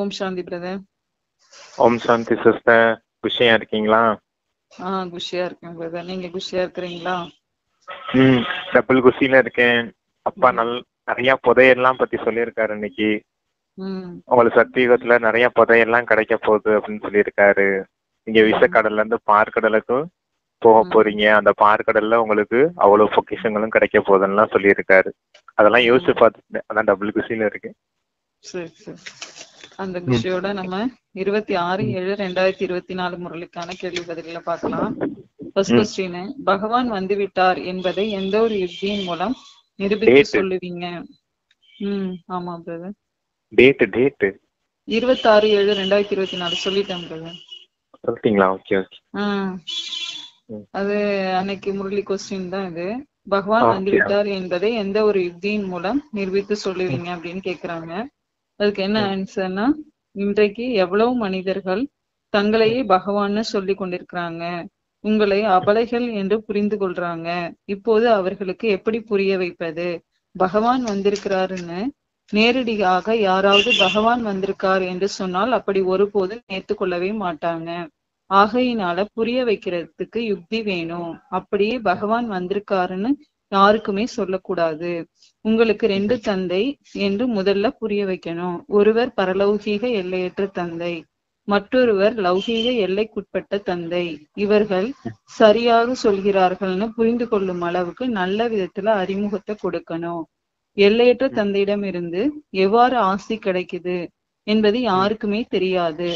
ஓம் சாந்தி brother. ஓம் சாந்தி sister. குஷியா இருக்கீங்களா? குஷியா இருக்கேன் பிரதர். நீங்க குஷியா இருக்கிறீங்களா? டபுள் குஷியில இருக்கேன். அப்பா நிறைய புதையெல்லாம் பத்தி சொல்லியிருக்காரு இன்னைக்கு. உங்களுக்கு சத்தியுகத்துல நிறைய புதையெல்லாம் கிடைக்க போகுது அப்படின்னு சொல்லியிருக்காரு. நீங்க விசக்கடல்ல இருந்து பார்க்கடலுக்கு போக போறீங்க. அந்த பார்க்கடல்ல உங்களுக்கு அவ்வளவு பொக்கிஷங்களும் கிடைக்க போகுதுன்னு சொல்லியிருக்காரு. அதெல்லாம் யோசிச்சு பார்த்துட்டு அதான் டபுள் குஷியில இருக்கேன். சரி சரி. அந்த குஷியோட நம்ம 26/7/2024 முரளிக்கான கேள்வி பதில பார்க்கலாம். ஃபர்ஸ்ட் क्वेश्चन, பகவான் வந்துவிட்டார் என்பதை எந்த ஒரு யுக்தியின் மூலம் நிரூபித்து சொல்லுவீங்க? ஆமா பிரதர். டேட் 26/7/2024 சொல்லிட்டேன் பிரதர். சொல்லிட்டீங்களா? Okay okay. அது அன்னைக்கு முரளி क्वेश्चन தான் இது. பகவான் வந்துவிட்டார் என்பதை எந்த ஒரு யுக்தியின் மூலம் நிரூபித்து சொல்லுவீங்க அப்படின்னு கேக்குறாங்க. அதுக்கு என்ன ஆன்சர்னா, இன்றைக்கு எவ்வளவு மனிதர்கள் தங்களையே பகவான்னு சொல்லி கொண்டிருக்கிறாங்க, உங்களை அபலைகள் என்று புரிந்து கொள்றாங்க. இப்போது அவர்களுக்கு எப்படி புரிய வைப்பது? பகவான் வந்திருக்கிறாருன்னு நேரடியாக யாராவது பகவான் வந்திருக்கார் என்று சொன்னால் அப்படி ஒருபோதும் ஏற்றுக்கொள்ளவே மாட்டாங்க. ஆகையினால புரிய வைக்கிறதுக்கு யுக்தி வேணும். அப்படியே பகவான் வந்திருக்காருன்னு யாருக்குமே சொல்லக்கூடாது. உங்களுக்கு 2 தந்தை என்று முதல்ல புரிய வைக்கணும். ஒருவர் பரலௌகீக எல்லையற்ற தந்தை, மற்றொருவர் லௌகீக எல்லைக்குட்பட்ட தந்தை. இவர்கள் சரியாக சொல்கிறார்கள்னு புரிந்து கொள்ளும் அளவுக்கு நல்ல விதத்துல அறிமுகத்தை கொடுக்கணும். எல்லையற்ற தந்தையிடம் இருந்து எவ்வாறு ஆஸ்தி கிடைக்குது என்பது யாருக்குமே தெரியாது.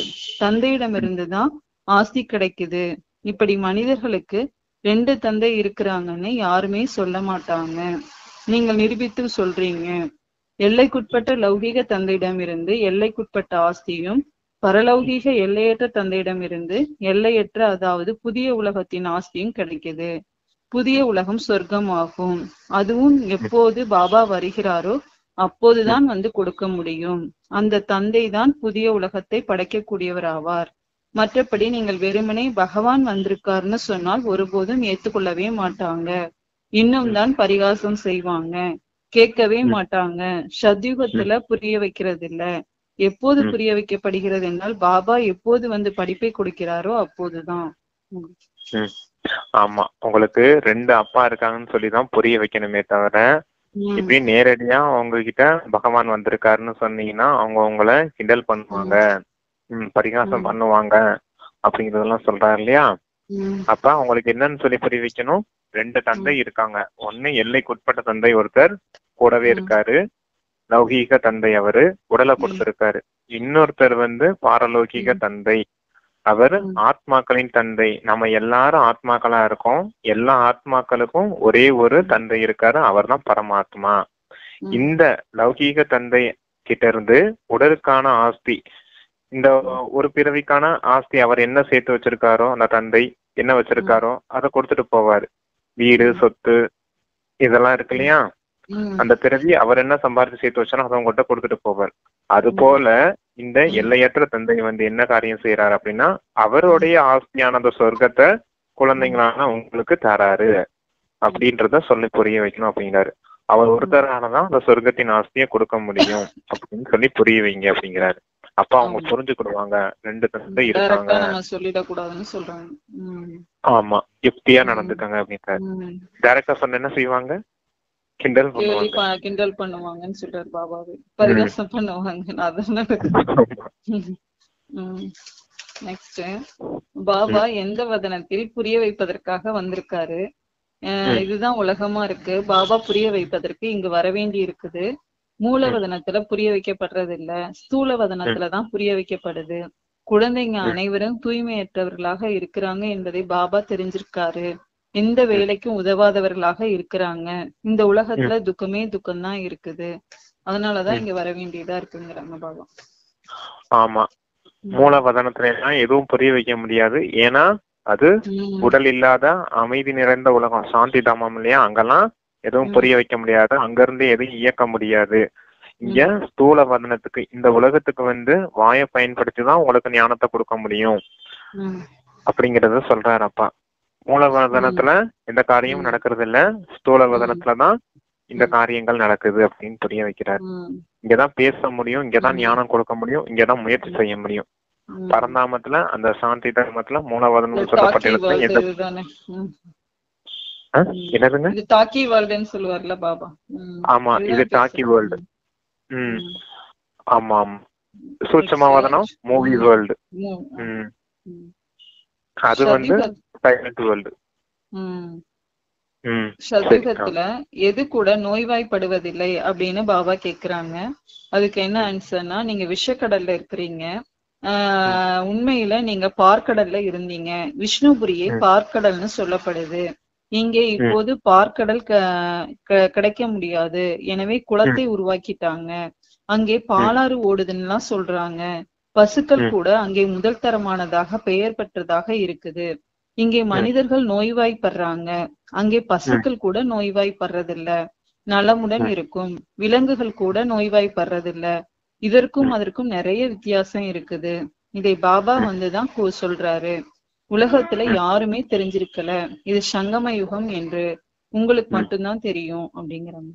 தந்தையிடமிருந்துதான் ஆஸ்தி கிடைக்குது. இப்படி மனிதர்களுக்கு 2 தந்தை இருக்கிறாங்கன்னு யாருமே சொல்ல மாட்டாங்க. நீங்கள் நிரூபித்து சொல்றீங்க. எல்லைக்குட்பட்ட லௌகீக தந்தையிடம் இருந்து எல்லைக்குட்பட்ட ஆஸ்தியும், பரலௌகீக எல்லையற்ற தந்தையிடம் இருந்து எல்லையற்ற, அதாவது புதிய உலகத்தின் ஆஸ்தியும் கிடைக்குது. புதிய உலகம் சொர்க்கம் ஆகும். அதுவும் எப்போது பாபா வருகிறாரோ அப்போதுதான் வந்து கொடுக்க முடியும். அந்த தந்தை தான் புதிய உலகத்தை படைக்கக்கூடியவர் ஆவார். மற்றபடி நீங்கள் வெறுமனே பகவான் வந்திருக்காருன்னு சொன்னால் ஒருபோதும் ஏற்றுக்கொள்ளவே மாட்டாங்க. இன்னும் தான் பரிகாசம் செய்வாங்க, கேட்கவே மாட்டாங்க. சத்யுகத்துல புரிய வைக்கிறது இல்ல. எப்போது புரிய வைக்கப்படுகிறது என்றால் பாபா எப்போது வந்து படிப்பை கொடுக்கிறாரோ அப்போதுதான். ஆமா, உங்களுக்கு 2 அப்பா இருக்காங்கன்னு சொல்லிதான் புரிய வைக்கணுமே தவிர, இப்படி நேரடியா உங்ககிட்ட பகவான் வந்திருக்காருன்னு சொன்னீங்கன்னா அவங்க உங்களை கிண்டல் பண்ணுவாங்க, பரிகாசம் பண்ணுவாங்க அப்படிங்கறதெல்லாம் சொல்றாரு இல்லையா? அப்ப உங்களுக்கு என்னன்னு சொல்லி புரிய வைக்கணும். 2 தந்தை இருக்காங்க. ஒண்ணு எல்லைக்குட்பட்ட தந்தை, ஒருத்தர் கூடவே இருக்காரு, லௌகீக தந்தை, அவரு உடலை கொடுத்திருக்காரு. இன்னொருத்தர் பாரலௌகீக தந்தை, அவர் ஆத்மாக்களின் தந்தை. நம்ம எல்லாரும் ஆத்மாக்களா இருக்கோம். எல்லா ஆத்மாக்களுக்கும் ஒரே ஒரு தந்தை இருக்காரு, அவர் தான் பரமாத்மா. இந்த லௌகீக தந்தை கிட்ட இருந்து உடலுக்கான ஆஸ்தி, இந்த ஒரு பிறவிக்கான ஆஸ்தி அவர் என்ன சேர்த்து வச்சிருக்காரோ, அந்த தந்தை என்ன வச்சிருக்காரோ அதை கொடுத்துட்டு போவாரு. வீடு, சொத்து இதெல்லாம் இருக்கு இல்லையா? அந்த பிறவி அவர் என்ன சம்பாதிச்சு சேர்த்து வச்சாரோ அதை உங்கள்கிட்ட கொடுத்துட்டு போவார். அது போல இந்த எல்லையற்ற தந்தை என்ன காரியம் செய்யறாரு அப்படின்னா, அவருடைய ஆஸ்தியான அந்த சொர்க்கத்தை குழந்தைங்களான உங்களுக்கு தராரு அப்படின்றத சொல்லி புரிய வைக்கணும் அப்படிங்கிறாரு. அவர் ஒருத்தரானதான் அந்த சொர்க்கத்தின் ஆஸ்தியை கொடுக்க முடியும் அப்படின்னு சொல்லி புரிய வைங்க அப்படிங்கிறாரு. அப்ப அவங்க புரிஞ்சுக்கிடுவாங்க 2 தந்தை இருக்காங்க, சொல்லிடக்கூடாதுன்னு சொல்றாங்க. ஆமா, யுக்தியா நடந்துக்காங்க அப்படின்றாரு. டைரக்டா சொன்ன என்ன செய்வாங்க? கிண்டல் பண்ணுவாங்கன்னு சொல்றாரு பாபாவே. பரிகாசம் பண்ணுவாங்க. நெக்ஸ்ட், பாபா எந்த வதனத்தில் புரிய வைப்பதற்காக வந்திருக்காரு? இதுதான் உலகமா இருக்கு, பாபா புரிய வைப்பதற்கு இங்கு வர வேண்டி இருக்குது. மூலவதனத்துல புரிய வைக்கப்படுறது இல்ல, ஸ்தூல வதனத்துலதான் புரிய வைக்கப்படுது. குழந்தைங்க அனைவரும் தூய்மையற்றவர்களாக இருக்கிறாங்க என்பதை பாபா தெரிஞ்சிருக்காரு. எந்த வேலைக்கும் உதவாதவர்களாக இருக்கிறாங்க. இந்த உலகத்துல துக்கமே துக்கம்தான் இருக்குது. அதனாலதான் இங்க வர வேண்டியதா இருக்குங்கிறாங்க பாபா. ஆமா, மூலவதனத்துல எதுவும் புரிய வைக்க முடியாது. ஏன்னா அது உடல் இல்லாத அமைதி நிறைந்த உலகம், சாந்தி தாமம் இல்லையா? அங்கெல்லாம் எதுவும் புரிய வைக்க முடியாது, அங்க இருந்து எதுவும் இயக்க முடியாது. இங்க ஸ்தூல வதனத்துக்கு, இந்த உலகத்துக்கு வாயை பயன்படுத்திதான் உங்களுக்கு ஞானத்தை கொடுக்க முடியும் அப்படிங்கறத சொல்றாரு அப்பா. மூலவதனத்துல எந்த காரியமும் நடக்கிறது இல்ல, ஸ்தூல வதனத்துலதான் இந்த காரியங்கள் நடக்குது அப்படின்னு புரிய வைக்கிறாரு. இங்கதான் பேச முடியும், இங்கதான் ஞானம் கொடுக்க முடியும், இங்கதான் முயற்சி செய்ய முடியும். பரந்தாமத்துல அந்த சாந்தி தர்மத்துல மூலவதனம் சொல்லப்பட்ட இடத்துல என்னதுங்க? இது டாக்கி வேர்ல்டுன்னு சொல்லுவார்ல பாபா. ஆமா, இது டாக்கி வேர்ல்டு. ஆமா ஆமா. சூட்சமவதனம் மூவி வேர்ல்டு. அது வந்து சைலண்ட் வேர்ல்டு. சதுகத்துல எது கூட நோய்வாய்ப்படுவதில்லை அப்படின்னு பாபா கேக்குறாங்க. அதுக்கு என்ன ஆன்சர்னா, நீங்க விஷக்கடல்ல இருக்கிறீங்க, உண்மையில நீங்க பார்க்கடல்ல இருந்தீங்க. விஷ்ணுபுரியை பார்க்கடல்னு சொல்லப்படுது. இங்கே இப்போது பார்க்கடல் கிடைக்க முடியாது, எனவே குளத்தை உருவாக்கிட்டாங்க. அங்கே பாலாறு ஓடுதுன்னு சொல்றாங்க. பசுக்கள் கூட அங்கே முதல் தரமானதாக பெயர் பெற்றதாக இருக்குது. இங்கே மனிதர்கள் நோய்வாய்ப்படுறாங்க, அங்கே பசுக்கள் கூட நோய்வாய்ப்படுறதில்ல, நலமுடன் இருக்கும். விலங்குகள் கூட நோய்வாய்ப்படுறதில்ல. இதற்கும் அதற்கும் நிறைய வித்தியாசம் இருக்குது. இதை பாபா வந்துதான் சொல்றாரு. உலகத்துல யாருமே தெரிஞ்சிருக்கல, இது சங்கம யுகம் என்று உங்களுக்கு மட்டும்தான் தெரியும் அப்படிங்கிறாங்க.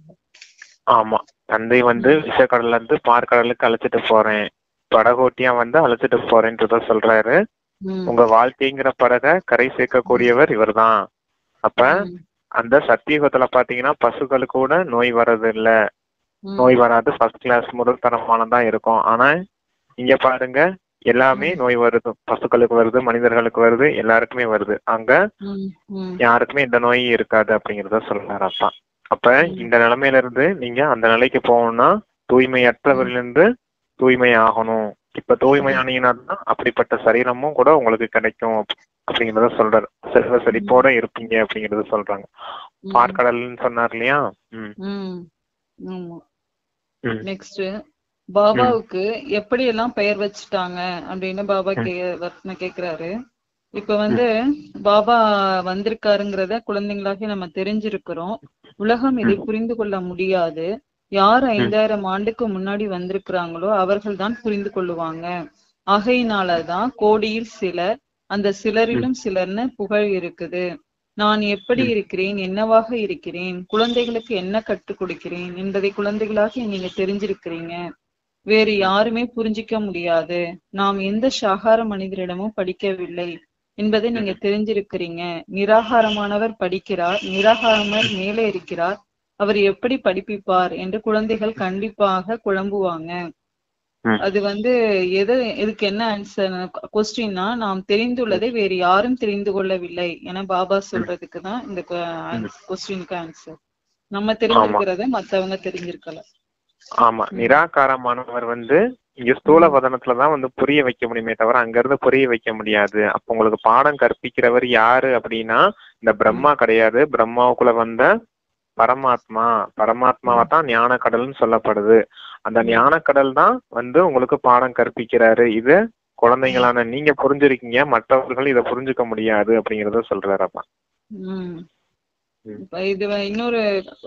ஆமா, தந்தை வந்து விஷக்கடல்ல இருந்து பார்க்கடலுக்கு அழைச்சிட்டு போறேன், படகோட்டியா வந்து அழைச்சிட்டு போறேன்றத சொல்றாரு. உங்க வாழ்க்கைங்கிற படகை கரை சேர்க்கக்கூடியவர் இவர் தான். அப்ப அந்த சத்தியுகத்துல பாத்தீங்கன்னா பசுக்களுக்கு கூட நோய் வர்றது இல்ல, நோய் வராது, ஃபர்ஸ்ட் கிளாஸ் முதல் தரமானதான் இருக்கும். ஆனா இங்க பாருங்க, எல்லாமே நோய் வருது, பசுக்களுக்கு வருது, மனிதர்களுக்கு வருது, எல்லாருக்குமே வருது. அங்க யாருக்குமே இந்த நோய் இருக்காது அப்படிங்கறத சொல்றாரு அப்பா. அப்ப இந்த நிலைமையில இருந்து நீங்க அந்த நிலைக்கு போகணும்னா தூய்மையற்றவரிலிருந்து தூய்மை ஆகணும். இப்ப தூய்மையானீங்கன்னா தான் அப்படிப்பட்ட சரீரமும் கூட உங்களுக்கு கிடைக்கும் அப்படிங்கறத சொல்றாரு. செல்வ செழிப்போட இருப்பீங்க அப்படிங்கறத சொல்றாங்க. பார்க்கடல்னு சொன்னார் இல்லையா? நெக்ஸ்ட், பாபாவுக்கு எப்படி எல்லாம் பெயர் வச்சுட்டாங்க அப்படின்னு பாபா கேக்குறாரு. இப்ப வந்து பாபா வந்திருக்காருங்கிறத குழந்தைங்களாக நம்ம தெரிஞ்சிருக்கிறோம். உலகம் இதை புரிந்து கொள்ள முடியாது. யார் 5000 ஆண்டுக்கு முன்னாடி வந்திருக்கிறாங்களோ அவர்கள் தான் புரிந்து கொள்ளுவாங்க. ஆகையினாலதான் கோடியில் சிலர், அந்த சிலரிலும் சிலர்னு புகழ் இருக்குது. நான் எப்படி இருக்கிறேன், என்னவாக இருக்கிறேன், குழந்தைகளுக்கு என்ன கற்றுக் கொடுக்கிறேன் என்பதை குழந்தைகளாக நீங்க தெரிஞ்சிருக்கிறீங்க. வேறு யாருமே புரிஞ்சிக்க முடியாது. நாம் எந்த சாகார மனிதரிடமும் படிக்கவில்லை என்பதை நீங்க தெரிஞ்சிருக்கிறீங்க. நிராகாரமானவர் படிக்கிறார், நிராகாரமானவர் மேலே இருக்கிறார், அவர் எப்படி படிப்பிப்பார் என்று குழந்தைகள் கண்டிப்பாக குழம்புவாங்க. அது வந்து இதுக்கு என்ன ஆன்சர் கொஸ்டின்னா, நாம் தெரிந்துள்ளதை வேறு யாரும் தெரிந்து கொள்ளவில்லை என பாபா சொல்றதுக்குதான் இந்த கொஸ்டினுக்கு ஆன்சர். நம்ம தெரிஞ்சிருக்கிறத மத்தவங்க தெரிஞ்சிருக்கல. ஆமா, நிராகாரமானவர் வந்து இங்க ஸ்தூல வதனத்துலதான் வந்து புரிய வைக்க முடியுமே தவிர அங்க இருந்து புரிய வைக்க முடியாது. அப்ப உங்களுக்கு பாடம் கற்பிக்கிறவர் யாரு அப்படின்னா இந்த பிரம்மா கிடையாது. பிரம்மாவுக்குள்ள வந்த பரமாத்மா, பரமாத்மாவை தான் ஞான கடல்னு சொல்லப்படுது. அந்த ஞான கடல் தான் வந்து உங்களுக்கு பாடம் கற்பிக்கிறாரு. இது குழந்தைங்களான நீங்க புரிஞ்சிருக்கீங்க, மற்றவர்கள் இதை புரிஞ்சுக்க முடியாது அப்படிங்கறத சொல்றாருப்பா. இது இன்னொரு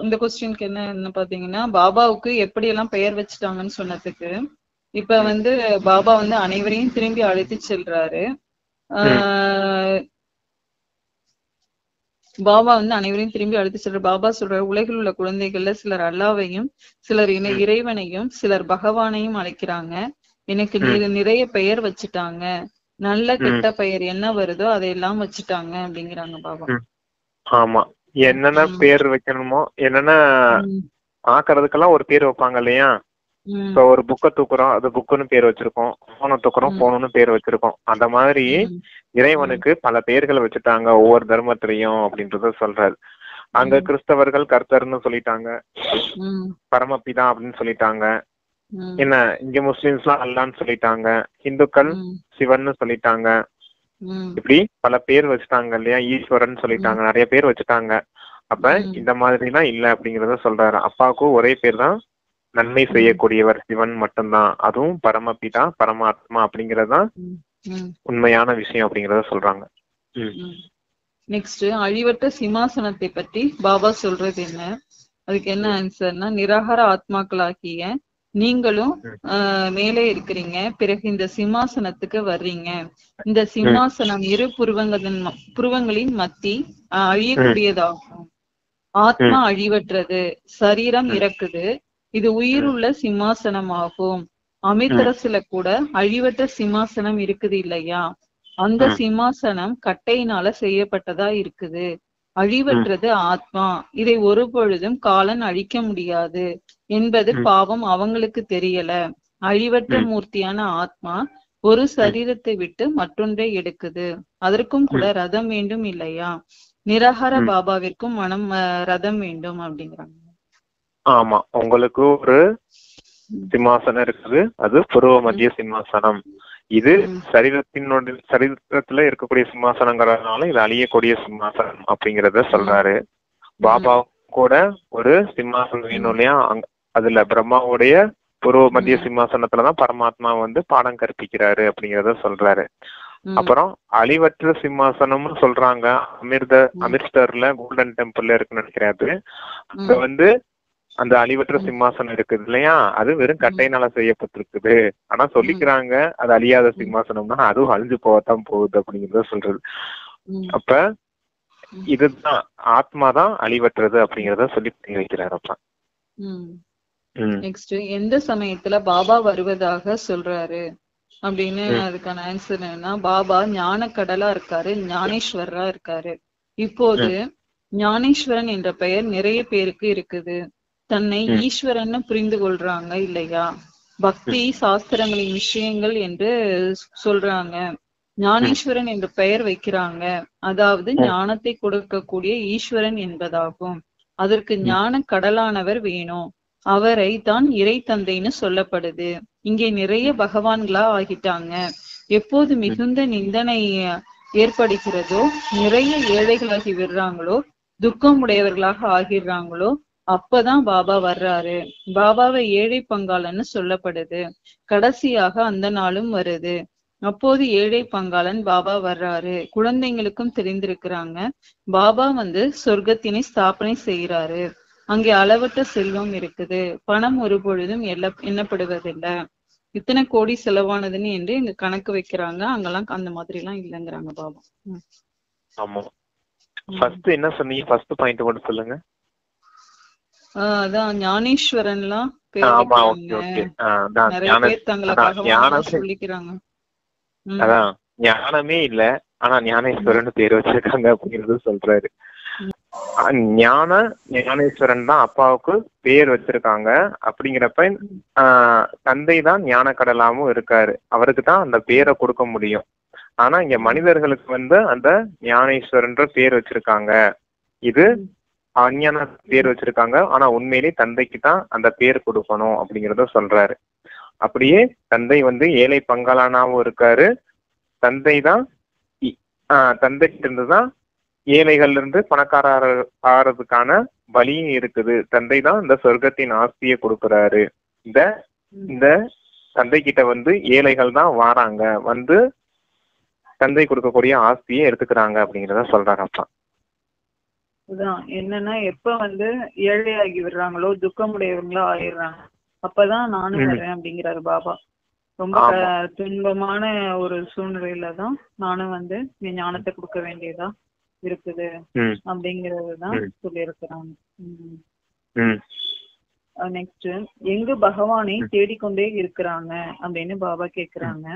இந்த கொஸ்டினுக்கு என்ன பாத்தீங்கன்னா, பாபாவுக்கு எப்படி எல்லாம் பெயர் வச்சுட்டாங்கன்னு சொன்னதுக்கு, இப்ப வந்து பாபா வந்து அனைவரையும் திரும்பி அழைத்து செல்றாரு. பாபா வந்து அனைவரையும் திரும்பி அழைத்து செல்ற பாபா சொல்ற, உலகில் உள்ள குழந்தைகள்ல சிலர் அல்லாவையும், சிலர் இறைவனையும், சிலர் பகவானையும் அழைக்கிறாங்க. எனக்கு நிறைய பெயர் வச்சுட்டாங்க, நல்ல கெட்ட பெயர் என்ன வருதோ அதையெல்லாம் வச்சுட்டாங்க அப்படிங்கிறாங்க பாபா. ஆமா, என்னென்ன பேர் வைக்கணுமோ, என்னென்ன ஆக்குறதுக்கெல்லாம் ஒரு பேர் வைப்பாங்க இல்லையா? இப்ப ஒரு புக்கை தூக்குறோம், அது புக்குன்னு பேர் வச்சிருக்கோம். போனை தூக்குறோம், போனுன்னு பேர் வச்சிருக்கோம். அந்த மாதிரி இறைவனுக்கு பல பெயர்களை வச்சுட்டாங்க ஒவ்வொரு தர்மத்திலையும் அப்படின்றத சொல்றாரு. அங்க கிறிஸ்தவர்கள் கர்த்தர்னு சொல்லிட்டாங்க, பரமபிதா அப்படின்னு சொல்லிட்டாங்க. என்ன, இங்க முஸ்லிம்ஸ் எல்லாம் அல்லான்னு சொல்லிட்டாங்க, இந்துக்கள் சிவன்னு சொல்லிட்டாங்க. இப்படி பல பேர் வச்சுட்டாங்க இல்லையா? ஈஸ்வரன் சொல்லிட்டாங்க, நிறைய பேர் வச்சுட்டாங்க. அப்ப இந்த மாதிரி எல்லாம் இல்ல அப்படிங்கறத சொல்றாரு. அப்பாவுக்கு ஒரே பேர் தான், நன்மை செய்யக்கூடியவர் சிவன் மட்டும்தான், அதுவும் பரமபிதா பரமாத்மா அப்படிங்கறதுதான் உண்மையான விஷயம் அப்படிங்கறத சொல்றாங்க. நெக்ஸ்ட், அழிவற்ற சிம்மாசனத்தை பற்றி பாபா சொல்றது என்ன? அதுக்கு என்ன ஆன்சர்னா, நிராகார ஆத்மாக்களாகிய நீங்களும் மேலே இருக்கிறீங்க, பிறகு இந்த சிம்மாசனத்துக்கு வர்றீங்க. இந்த சிம்மாசனம் இரு புருவங்களின் மத்தி அழியக்கூடியதாகும். ஆத்மா அழிவற்றது, சரீரம் இறக்குது, இது உயிருள்ள சிம்மாசனமாகும். அமிர்தரசுல கூட அழிவற்ற சிம்மாசனம் இருக்குது இல்லையா, அந்த சிம்மாசனம் கட்டையினால செய்யப்பட்டதா இருக்குது. அழிவற்றது ஆத்மா, இதை ஒரு பொழுதும் காலன் அழிக்க முடியாது என்பது பாவம் அவங்களுக்கு தெரியல. அழிவற்ற மூர்த்தியான ஆத்மா ஒரு சரீரத்தை விட்டு மற்றொன்றை எடுக்குது. அதற்கும் கூட ரதம் வேண்டும் இல்லையா, நிராகார பாபாவிற்கும் ரதம் வேண்டும் அப்படிங்கிறாங்க. ஆமா, உங்களுக்கு ஒரு சிம்மாசனம் இருக்குது, அது பூர்வ மத்திய சிம்மாசனம். இது சரீரத்துல இருக்கக்கூடிய சிம்மாசனங்கிறதுனால இது அழியக்கூடிய சிம்மாசனம் அப்படிங்கறத சொல்றாரு. பாபா கூட ஒரு சிம்மாசனம் வேணும் இல்லையா, அதுல பிரம்மாவுடைய பூர்வ மத்திய சிம்மாசனத்துலதான் பரமாத்மா வந்து பாடம் கற்பிக்கிறாரு அப்படிங்கறத சொல்றாரு. அப்புறம் அழிவற்ற சிம்மாசனம்னு சொல்றாங்க. அமிர்தர்ல கோல்டன் டெம்பிள்ல இருக்குன்னு நினைக்கிறாரு. அங்க வந்து அந்த அழிவற்ற சிம்மாசனம் இருக்குது இல்லையா, அது வெறும் கட்டையினால செய்யப்பட்டிருக்குது. ஆனா சொல்லிக்கிறாங்க அது அழியாத சிம்மாசனம்னா அதுவும் அழிஞ்சு போகத்தான் போகுது அப்படிங்கறத சொல்றது. அப்ப இதுதான் ஆத்மாதான் அழிவற்றது அப்படிங்கறத சொல்லி புரிய வைக்கிறாரப்பா. நெக்ஸ்ட், எந்த சமயத்துல பாபா வருவதாக சொல்றாரு அப்படின்னு அதுக்கான ஆன்சர் என்னன்னா, பாபா ஞான கடலா இருக்காரு, ஞானேஸ்வரரா இருக்காரு. இப்போது ஞானேஸ்வரன் என்ற பெயர் நிறைய பேருக்கு இருக்குது. தன்னை ஈஸ்வரன்னு புரிந்து கொள்றாங்க இல்லையா, பக்தி சாஸ்திரங்களின் விஷயங்கள் என்று சொல்றாங்க. ஞானேஸ்வரன் என்ற பெயர் வைக்கிறாங்க, அதாவது ஞானத்தை கொடுக்கக்கூடிய ஈஸ்வரன் என்பதாகும். அதற்கு ஞான கடலானவர் வேணும், அவரை தான் இறை தந்தைன்னு சொல்லப்படுது. இங்கே நிறைய பகவான்களா ஆகிட்டாங்க. எப்போது மிகுந்த நிந்தனை ஏற்படுகிறதோ, நிறைய ஏழைகளாகி விடுறாங்களோ, துக்கம் உடையவர்களாக ஆகிடுறாங்களோ, அப்பதான் பாபா வர்றாரு. பாபாவை ஏழை பங்காளன்னு சொல்லப்படுது. கடைசியாக அந்த நாளும் வருது. அப்போது ஏழை பங்காளன் பாபா வர்றாரு. குழந்தைங்களுக்கும் தெரிந்திருக்கிறாங்க, பாபா வந்து சொர்க்கத்தினை ஸ்தாபனை செய்யறாரு. அங்கே அளவற்ற செல்வம் இருக்குது, பணம் ஒரு பொழுதும் எண்ணப்படுவதில்லை. இத்தனை கோடி செலவானதுன்னு என்று இங்க கணக்கு வைக்கிறாங்க. அங்கெல்லாம் அந்த மாதிரி எல்லாம் இல்லைங்கிறாங்க பாபா. ஆமா, ஃபர்ஸ்ட் என்ன சொன்னீங்க? ஃபர்ஸ்ட் பாயிண்ட் மட்டும் சொல்லுங்க. அதான் ஞானேஸ்வரன்லாம் நிறைய பேர் தங்களுக்காக சொல்லிக்கிறாங்க. அதான் ஞானமே இல்ல, ஆனா ஞானேஸ்வரன் பேர் வச்சிருக்காங்க அப்படிங்கறது சொல்றாரு. ஞானேஸ்வரன் தான் அப்பாவுக்கு பேர் வச்சிருக்காங்க. அப்படிங்கிறப்ப தந்தை தான் ஞான கடலாவும் இருக்காரு, அவருக்கு தான் அந்த பேரை கொடுக்க முடியும். ஆனா இங்க மனிதர்களுக்கு வந்து அந்த ஞானேஸ்வரன்ற பேர் வச்சிருக்காங்க, இது அஞ்ஞான பேர் வச்சிருக்காங்க. ஆனா உண்மையிலே தந்தைக்கு தான் அந்த பேர் கொடுக்கணும் அப்படிங்கறத சொல்றாரு. அப்படியே தந்தை வந்து ஏழை பங்காளனாவும் இருக்காரு. தந்தை தான் தந்தைகிட்ட இருந்துதான் ஏழைகள்ல இருந்து பணக்கார ஆறதுக்கான வழியும் இருக்குது. தந்தை தான் இந்த சொர்க்கத்தின் ஆஸ்தியை கொடுக்கறாரு. இந்த தந்தை கிட்ட வந்து ஏழைகள் தான் வாராங்க, வந்து தந்தை கொடுக்கக்கூடிய ஆஸ்தியை எடுத்துக்கிறாங்க அப்படிங்கிறத சொல்றாங்க அப்பா. அதான் என்னன்னா, எப்ப வந்து ஏழையாகி விடுறாங்களோ, துக்கமுடையவங்களா ஆயிடுறாங்க, அப்பதான் நானும் வரேன் அப்படிங்கிறாரு பாபா. ரொம்ப துன்பமான ஒரு சூழ்நிலையில தான் நானும் வந்து ஞானத்தை கொடுக்க வேண்டியதா இருக்குது அப்படிங்கறதுதான் சொல்லி இருக்கிறாங்க. நெக்ஸ்ட், எங்கு பகவானை தேடிக்கொண்டே இருக்கிறாங்க அப்படின்னு பாபா கேக்குறாங்க.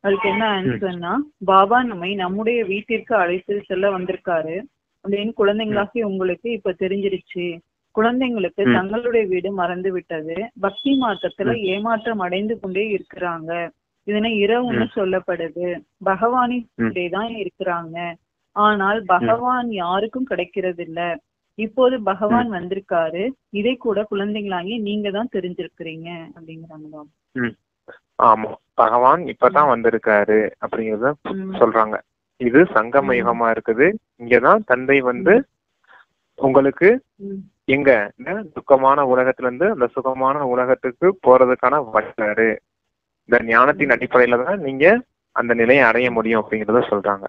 அதுக்கு என்ன ஆன்சர்னா, பாபா நம்மை நம்முடைய வீட்டிற்கு அழைத்து செல்ல வந்திருக்காரு அப்படின்னு குழந்தைங்களாகி உங்களுக்கு இப்ப தெரிஞ்சிருச்சு. குழந்தைங்களுக்கு தங்களுடைய வீடு மறந்து விட்டது. பக்தி மார்க்கத்துல ஏமாற்றம் அடைந்து கொண்டே இருக்கிறாங்க. இதனை இரவுன்னு சொல்லப்படுது. பகவானிதான் இருக்கிறாங்க, ஆனால் பகவான் யாருக்கும் கிடைக்கிறது இல்ல. இப்போது பகவான் வந்திருக்காரு, இதை கூட குழந்தைங்களாகி நீங்க தான் தெரிஞ்சிருக்கிறீங்க அப்படிங்கிறாங்க. ஆமா, பகவான் இப்பதான் வந்திருக்காரு அப்படிங்கறத சொல்றாங்க. இது சங்கம யுகமா இருக்குது. இங்கதான் தந்தை வந்து உங்களுக்கு எங்க துக்கமான உலகத்துல இருந்து அந்த சுகமான உலகத்துக்கு போறதுக்கான வழிகாரு. இந்த ஞானத்தின் அடிப்படையில தான் நீங்க அந்த நிலையை அடைய முடியும் அப்படிங்கறத சொல்றாங்க.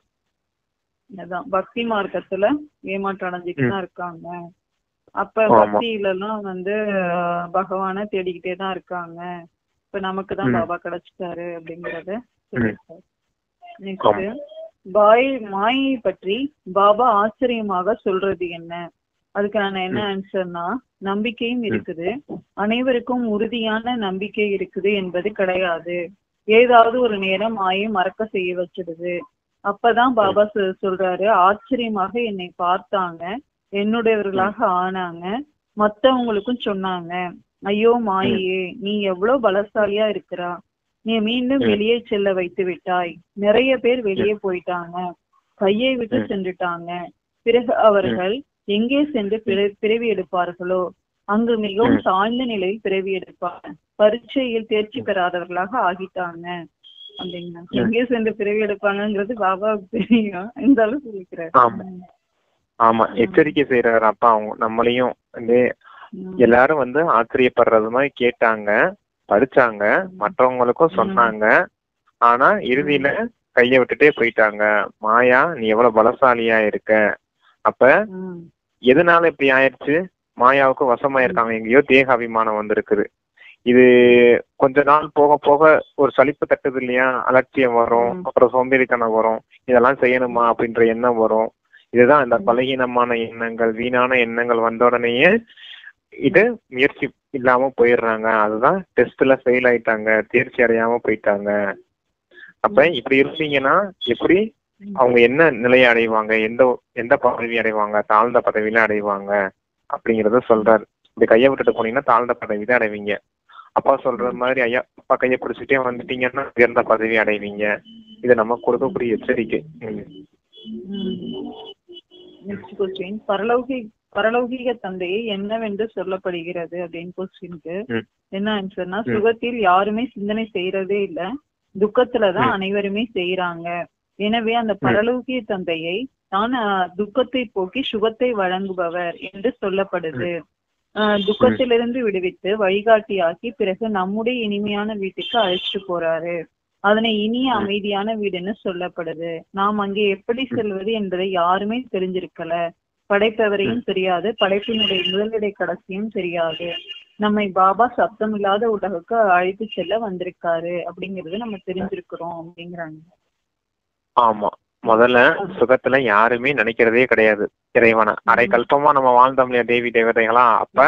பக்தி மார்க்கத்துல ஏமாற்றம் அடைஞ்சிட்டு தான் இருக்காங்க. அப்ப பக்தியில எல்லாம் வந்து பகவான தேடிக்கிட்டே தான் இருக்காங்க. இப்ப நமக்கு தான் பாபா கிடைச்சிட்டாரு அப்படிங்கறத சொல்லிருக்காரு. நெக்ஸ்ட், மாயை பற்றி பாபா ஆச்சரியமாக சொல்றது என்ன? அதுக்கு நான் என்ன ஆன்சர்னா, நம்பிக்கையும் இருக்குது, அனைவருக்கும் உறுதியான நம்பிக்கை இருக்குது என்பது கிடையாது. ஏதாவது ஒரு நேரம் மாயை மறக்க செய்ய வச்சிடுது. அப்பதான் பாபா சொல்றாரு, ஆச்சரியமாக என்னை பார்த்தாங்க, என்னுடையவர்களாக ஆனாங்க, மத்தவங்களுக்கும் சொன்னாங்க, ஐயோ மாயே, நீ எவ்வளவு பலசாலியா இருக்கிறா, நீ மீண்டும் வெளியே செல்ல வைத்து விட்டாய். நிறைய பேர் வெளியே போயிட்டாங்க, கையை விட்டு சென்றுட்டாங்க. பிறகு அவர்கள் எங்கே சென்று பிறவி எடுப்பார்களோ அங்கு மிகவும் தாழ்ந்த நிலையில் பிறவி எடுப்பாங்க. பரீட்சையில் தேர்ச்சி பெறாதவர்களாக ஆகிட்டாங்க அப்படின்னா எங்கே சென்று பிறவி எடுப்பாங்கிறது பாபாவுக்கு தெரியும், இந்த அளவுக்கு சொல்லிக்கிறாரு. ஆமா, எச்சரிக்கை செய்யறாரு அப்பா. அவங்க நம்மளையும் எல்லாரும் வந்து ஆச்சரியப்படுறது மாதிரி கேட்டாங்க, படிச்சாங்க, மற்றவங்களுக்கும் சொன்னாங்க. ஆனா இறுதியில கைய விட்டுட்டே போயிட்டாங்க. மாயா, நீ எவ்வளவு பலசாலியா இருக்க. அப்ப எதனால இப்படி ஆயிடுச்சு? மாயாவுக்கு வசமா இருக்காங்க, எங்கேயோ தேக அபிமானம் வந்திருக்குது. இது கொஞ்ச நாள் போக போக ஒரு சலிப்பு தட்டுது இல்லையா, அலட்சியம் வரும், அப்புறம் சோம்பேறித்தனம் வரும், இதெல்லாம் செய்யணுமா அப்படின்ற எண்ணம் வரும். இதுதான் இந்த பலகீனமான எண்ணங்கள், வீணான எண்ணங்கள் வந்த உடனேயே இது முயற்சி இல்லாம போயிடுறாங்க. அதுதான் டெஸ்ட்ல ஃபெயில் ஆயிட்டாங்க, தேர்ச்சி அடையாம போயிட்டாங்க. அப்ப இப்படி இருந்தீங்கன்னா எப்படி அவங்க என்ன நிலையை அடைவாங்க, எந்த பதவி அடைவாங்க? தாழ்ந்த பதவியில அடைவாங்க அப்படிங்கறத சொல்றாரு. இப்படி கையை விட்டுட்டு போனீங்கன்னா தாழ்ந்த பதவி தான் அடைவீங்க. அப்பா சொல்ற மாதிரி ஐயா அப்பா கையை பிடிச்சிட்டே வந்துட்டீங்கன்னா உயர்ந்த பதவி அடைவீங்க. இது நம்ம கொடுக்கக்கூடிய எச்சரிக்கை. பரலௌகிக தந்தையை என்னவென்று சொல்லப்படுகிறது அப்படின்னு கொஸ்டினுக்கு என்ன ஆன்சர்னா, சுகத்தில் யாருமே சிந்தனை செய்யறதே இல்ல, துக்கத்துலதான் அனைவருமே செய்யறாங்க. எனவே அந்த பரலௌகிய தந்தையை தான் துக்கத்தை போக்கி சுகத்தை வழங்குபவர் என்று சொல்லப்படுது. துக்கத்திலிருந்து விடுவித்து வழிகாட்டியாக்கி பிறகு நம்முடைய இனிமையான வீட்டுக்கு அழைச்சிட்டு போறாரு. அதனை இனிய அமைதியான வீடுன்னு சொல்லப்படுது. நாம் அங்கே எப்படி செல்வது என்பதை யாருமே தெரிஞ்சிருக்கல, படைப்பவரையும் தெரியாது, படைப்பினுடைய முதலிடை கடைசியும் தெரியாது. நம்மை பாபா சப்தம் இல்லாத உலகுக்கு அழைத்து செல்ல வந்திருக்காரு அப்படிங்கறது நம்ம தெரிஞ்சிருக்கிறோம் அப்படிங்கிறாங்க. ஆமா, முதல்ல சுகத்துல யாருமே நினைக்கிறதே கிடையாது இறைவனை. அரை கல்பமா நம்ம வாழ்ந்தோம் இல்லையா தேவி தேவதைகளா, அப்ப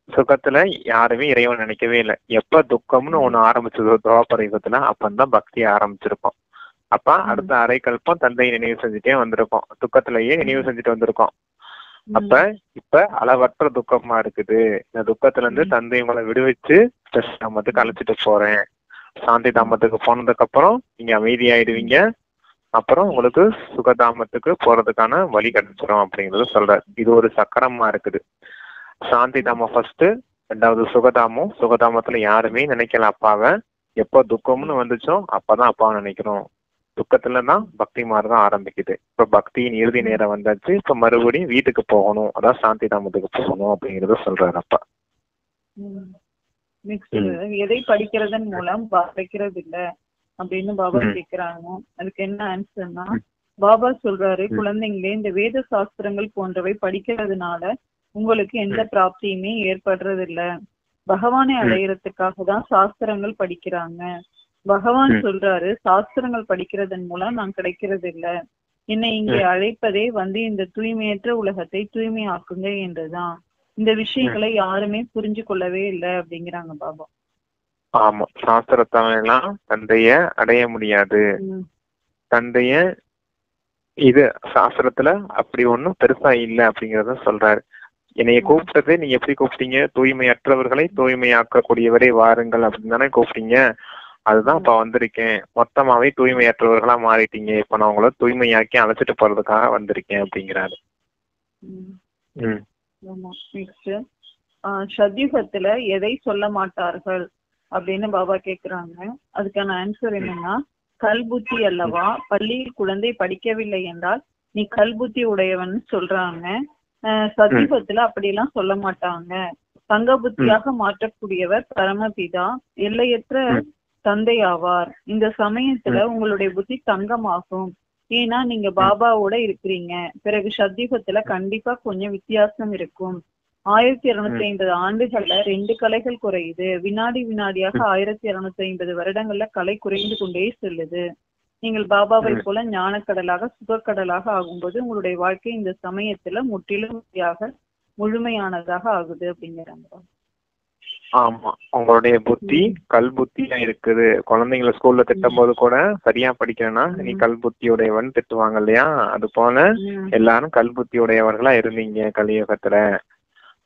சுகத்துல யாருமே இறைவன் நினைக்கவே இல்லை. எப்ப துக்கம்னு ஒண்ணு ஆரம்பிச்சதோ துவாபர யுகத்துல, அப்பந்தான் பக்தியை ஆரம்பிச்சிருக்கோம். அப்ப அடுத்த அரை கல்பம் தந்தையை நினைவு செஞ்சுட்டே வந்திருக்கோம், துக்கத்திலேயே நினைவு செஞ்சுட்டு வந்திருக்கோம். அப்ப இப்ப அளவற்ற துக்கமா இருக்குது. இந்த துக்கத்துல இருந்து தந்தை உங்களை விடுவிச்சு தாமத்துக்கு அழைச்சிட்டு போறேன். சாந்தி தாமத்துக்கு போனதுக்கு அப்புறம் நீங்க அமைதியாயிடுவீங்க. அப்புறம் உங்களுக்கு சுகதாமத்துக்கு போறதுக்கான வழி கிடைச்சிடும் அப்படிங்கறது சொல்றாரு. இது ஒரு சக்கரமா இருக்குது. சாந்தி தாமம் ஃபர்ஸ்ட், ரெண்டாவது சுகதாமம். சுகதாமத்துல யாருமே நினைக்கல அப்பாவை. எப்போ துக்கம்னு வந்துச்சோ அப்பதான் அப்பாவை நினைக்கிறோம். துக்கத்துலதான் பக்தி மார்க்கம் ஆரம்பிக்குது. இப்ப பக்தியின் இறுதி நேரம் வந்தாச்சு. இப்ப மறுபடியும் வீட்டுக்கு போகணும், அதான் சாந்தி தாமத்துக்கு போகணும் அப்படிங்கறத சொல்றாரு அப்பா. எதை படிக்கிறதன் மூலம் படிக்கிறது இல்ல அப்படின்னு பாபா கேக்குறாங்க. அதுக்கு என்ன ஆன்சர்னா, பாபா சொல்றாரு, குழந்தைங்களே, இந்த வேத சாஸ்திரங்கள் போன்றவை படிக்கிறதுனால உங்களுக்கு எந்த பிராப்தியுமே ஏற்படுறது இல்ல. பகவானை அடையறதுக்காக தான் சாஸ்திரங்கள் படிக்கிறாங்க. பகவான் சொல்றாரு, சாஸ்திரங்கள் படிக்கிறதன் மூலம் நான் கிடைக்கிறது இல்ல, என்னை இங்கே அழைப்பதே இந்த தூய்மையற்ற உலகத்தை தூய்மையாக்குங்க என்றுதான். இந்த விஷயங்களை யாருமே புரிஞ்சு கொள்ளவே இல்லை அப்படிங்கிறாங்க பாபா. ஆமா, சாஸ்திரத்தாலாம் தந்தைய அடைய முடியாது. தந்தைய இது சாஸ்திரத்துல அப்படி ஒண்ணும் பெருசா இல்ல அப்படிங்கறத சொல்றாரு. என்னைய கூப்பிட்டது நீங்க எப்படி கூப்பிட்டீங்க? தூய்மையற்றவர்களை தூய்மையாக்கக்கூடியவரை வாருங்கள் அப்படின்னு தானே கூப்பிட்டீங்க. அதுதான் இப்ப வந்திருக்கேன். மொத்தமாவே தூய்மையற்றவர்களா மாறிட்டீங்க. இப்ப நான் உங்களை தூய்மையாக்கி அழைச்சிட்டு போறதுக்காக வந்திருக்கேன் அப்படிங்கிறாரு. சத்யுகத்துல எதை சொல்ல மாட்டார்கள் அப்படின்னு பாபா கேக்குறாங்க. அதுக்கான ஆன்சர் என்னன்னா, கல்புத்தி அல்லவா. பள்ளியில் குழந்தை படிக்கவில்லை என்றால் நீ கல்புத்தி உடையவன் சொல்றாங்க. சத்யுகத்துல அப்படியெல்லாம் சொல்ல மாட்டாங்க. தங்க புத்தியாக மாற்றக்கூடியவர் பரமபிதா, எல்லையற்ற தந்தை ஆவார். இந்த சமயத்துல உங்களுடைய புத்தி தங்கமாகும். ஏன்னா நீங்க பாபாவோட இருக்கிறீங்க. பிறகு சத்யுகத்துல கண்டிப்பா கொஞ்சம் வித்தியாசம் இருக்கும். 1250 ஆண்டுகள்ல 2 கலைகள் குறையுது. வினாடி வினாடியாக 1250 வருடங்கள்ல கலை குறைந்து கொண்டே செல்லுது. நீங்கள் பாபாவை போல ஞானக்கடலாக சுகக்கடலாக ஆகும்போது உங்களுடைய வாழ்க்கை இந்த சமயத்துல முற்றிலும் முழுமையானதாக ஆகுது அப்படிங்கிறாங்க. ஆமா, உங்களுடைய புத்தி கல் புத்தியா இருக்குது. குழந்தைங்களை ஸ்கூல்ல திட்டும் போது கூட சரியா படிக்கணும்னா நீ கல் புத்தியுடையவன் திட்டுவாங்க இல்லையா, அது போல எல்லாரும் கல் புத்தியுடையவர்களா இருந்தீங்க கலியுகத்துல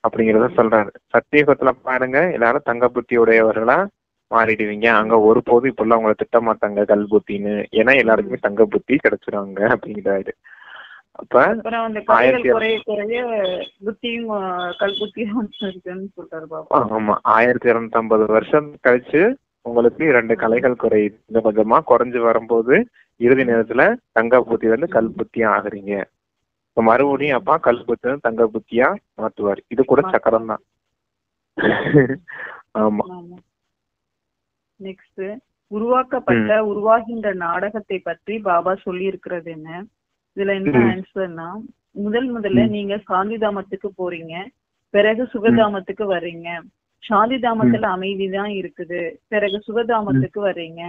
அப்படிங்கறத சொல்றாரு. சத்தியுகத்துல பாருங்க எல்லாரும் தங்க புத்தியுடையவர்களா மாறிடுவீங்க. அங்க ஒருபோதும் இப்ப உங்களை திட்ட மாட்டாங்க கல் புத்தின்னு, ஏன்னா எல்லாருக்குமே தங்க புத்தி கிடைச்சிருவாங்க அப்படிங்கிறாரு. அப்ப 1250 வருஷம் கழிச்சு உங்களுக்கு 2 கலைகள் குறையுது, கொஞ்சம் கொஞ்சமா குறைஞ்சு வரும்போது இறுதி நேரத்துல தங்க புத்தி வந்து கல் புத்தியா ஆகுறீங்க. இப்ப மறுபடியும் அப்பா கல் புத்தி வந்து தங்க புத்தியா மாத்துவாரு. இது கூட சக்கரம் தான். ஆமா. நெக்ஸ்ட், உருவாக்கப்பட்ட உருவாகின்ற நாடகத்தை பற்றி பாபா சொல்லி இருக்கிறது என்ன? இதுல என்ன ஆன்சர்னா, முதல்ல நீங்க சாந்திதாமத்துக்கு போறீங்க, பிறகு சுகதாமத்துக்கு வர்றீங்க. சாந்திதாமத்துல அமைதிதான் இருக்குது, பிறகு சுகதாமத்துக்கு வர்றீங்க.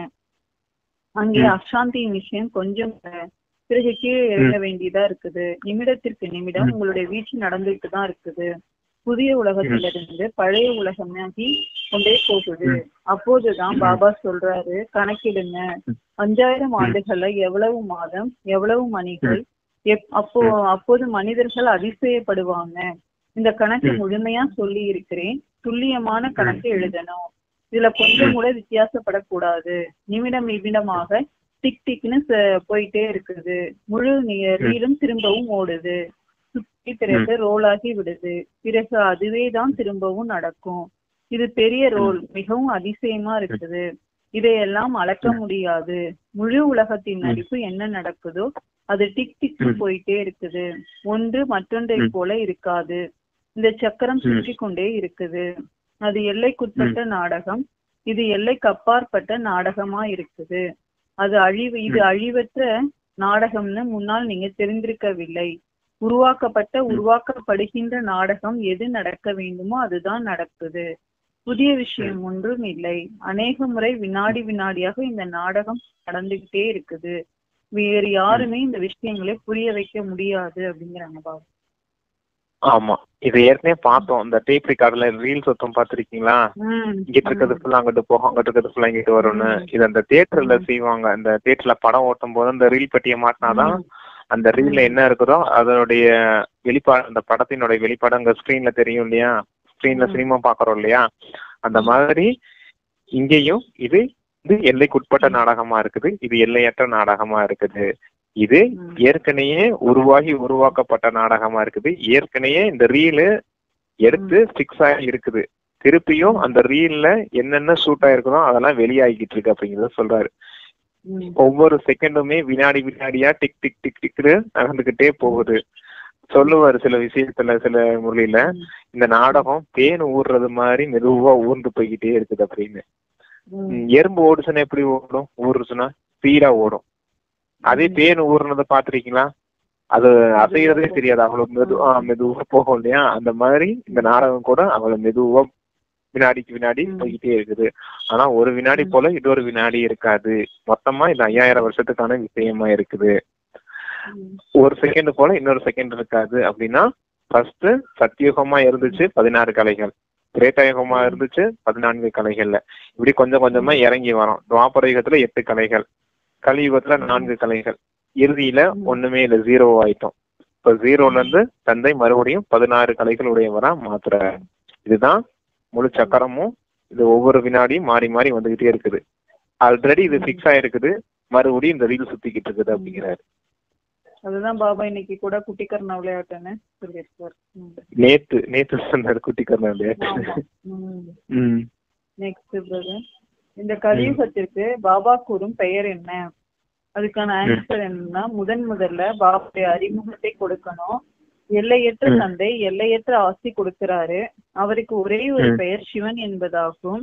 அங்கே அசாந்தியின் விஷயம் கொஞ்சம் பிறகு கீழே இறங்க வேண்டியதா இருக்குது. நிமிடத்திற்கு நிமிடம் உங்களுடைய வீழ்ச்சி நடந்துட்டு தான் இருக்குது. புதிய உலகத்திலிருந்து பழைய உலகமாகி கொண்டே போகுது. அப்போதுதான் பாபா சொல்றாரு, கணக்கிடுங்க 5000 ஆண்டுகள்ல எவ்வளவு மாதம், எவ்வளவு மணிகள். அப்போது மனிதர்கள் அதிசயப்படுவாங்க. இந்த கணக்கு முழுமையா சொல்லி இருக்கிறேன், துல்லியமான கணக்கு எழுதணும். இதுல கொஞ்சம் கூட வித்தியாசப்படக்கூடாது. நிமிடம் நிமிடமாக டிக் டிக்னு போயிட்டே இருக்குது. முழு ரீலும் திரும்பவும் ஓடுது. சுற்றி பிறகு ரோல் ஆகி விடுது. பிறகு அதுவே தான் திரும்பவும் நடக்கும். இது பெரிய ரோல், மிகவும் அதிசயமா இருக்குது. இதையெல்லாம் அளக்க முடியாது. முழு உலகத்தின் நடிப்பு என்ன நடக்குதோ அது டிக் டிக் போயிட்டே இருக்குது. ஒன்று மற்றொன்றை போல இருக்காது. இந்த சக்கரம் சுற்றி கொண்டே இருக்குது. அது எல்லைக்குட்பட்ட நாடகம், இது எல்லைக்கு அப்பாற்பட்ட நாடகமா இருக்குது. இது அழிவற்ற நாடகம்னு முன்னால் நீங்க தெரிந்திருக்கவில்லை. உருவாக்கப்படுகின்ற நாடகம் எது நடக்க வேண்டுமோ அதுதான் நடக்குது. புதிய விஷயம் ஒன்றும் இல்லை. அநேக முறை வினாடி வினாடியாக இந்த நாடகம் நடந்துகிட்டே இருக்குது. வேறு யாருமே இந்த விஷயங்களை புரிய வைக்க முடியாது அப்படிங்கிறாங்க பாபா. ஆமா, இது ஏற்கனவே பார்த்தோம். இந்த டேப் ரெக்கார்ட்ல ரீல்ஸ் ஒருத்தம் பாத்திருக்கீங்களா? இங்கிட்டு இருக்கிறது ஃபுல்லா அங்கிட்டு போகும், அங்கிட்டு இருக்கிறது ஃபுல்லா இங்கிட்டு வரும்னு. இது அந்த தியேட்டர்ல செய்வாங்க. அந்த தியேட்டர்ல படம் ஓட்டும் போது அந்த ரீல் பெட்டியை மாட்டினாதான் அந்த ரீல்ல என்ன இருக்குதோ அதனுடைய வெளிப்பாடு, அந்த படத்தினுடைய வெளிப்பாடு அங்க ஸ்கிரீன்ல தெரியும் இல்லையா? ஸ்கிரீன்ல சினிமா பாக்குறோம் இல்லையா? அந்த மாதிரி இங்கேயும் இது எல்லைக்குட்பட்ட நாடகமா இருக்குது, இது எல்லையற்ற நாடகமா இருக்குது. இது ஏற்கனவே உருவாக்கப்பட்ட நாடகமா இருக்குது. ஏற்கனவே இந்த ரீலு எடுத்து பிக்ஸ் ஆகி இருக்குது. திருப்பியும் அந்த ரீல்ல என்னென்ன ஷூட் ஆயிருக்குதோ அதெல்லாம் வெளியாகிட்டு இருக்கு அப்படிங்கறத சொல்றாரு. ஒவ்வொரு செகண்டுமே வினாடி வினாடியா டிக் டிக் டிக் டிக்னு நகர்ந்துகிட்டே போகுது. சொல்லுவாரு சில விஷயத்துல, சில முறையில இந்த நாடகம் தேன் ஊறுறது மாதிரி மெதுவா ஊர்ந்து போய்கிட்டே இருக்குது அப்படின்னு. எறும்பு ஓடுச்சுன்னா எப்படி ஓடும்? ஊறுச்சுன்னா ஸ்பீடா ஓடும். அதே தேன் ஊறுனதை பாத்திருக்கீங்களா? அது அசைறதே தெரியாது, அவ்வளவு மெதுவா போகும் இல்லையா? அந்த மாதிரி இந்த நாடகம் கூட அவ்வளவு மெதுவா வினாடிக்கு வினாடி போய்கிட்டே இருக்குது. ஆனா ஒரு வினாடி போல இன்னொரு வினாடி இருக்காது. மொத்தமா இது 5000 வருஷத்துக்கான விஷயமா இருக்குது. ஒரு செகண்ட் போல இன்னொரு செகண்ட் இருக்காது. அப்படின்னா ஃபர்ஸ்ட் சத்தியுகமா இருந்துச்சு 16 கலைகள், திரேதாயுகமா இருந்துச்சு 14 கலைகள்ல, இப்படி கொஞ்சம் கொஞ்சமா இறங்கி வரும். துவாபர யுகத்துல 8 கலைகள், கலியுகத்துல 4 கலைகள், இறுதியில ஒண்ணுமே இல்லை, 0 ஆயிட்டோம். இப்ப 0ல இருந்து தந்தை மறுபடியும் 16 கலைகளுடையவரா மாத்துறாரு. இதுதான் முழு சக்கரமும். இது ஒவ்வொரு வினாடியும் மாறி மாறி வந்துகிட்டே இருக்குது. ஆல்ரெடி இது பிக்ஸ் ஆயிருக்குது, மறுபடியும் இந்த ரீல் சுத்திக்கிட்டு இருக்குது அப்படிங்கிறாரு. அதுதான் பாபா இன்னைக்கு கூட குட்டிக்கர்ண விளையாட்டுன்னு சொல்லியிருக்காரு. நேத்து சொன்னாரு குட்டிக்கர்ண விளையாட்டு. நெக்ஸ்ட் பிரதர், இந்த கலியுகத்திற்கு பாபா கூறும் பெயர் என்ன? அதுக்கான ஆன்சர் என்னன்னா, முதல்ல பாபாவுடைய அறிமுகத்தை கொடுக்கணும். எல்லையற்ற தந்தை எல்லையற்ற ஆசி கொடுக்கிறாரு. அவருக்கு ஒரே ஒரு பெயர் சிவன் என்பதாகும்.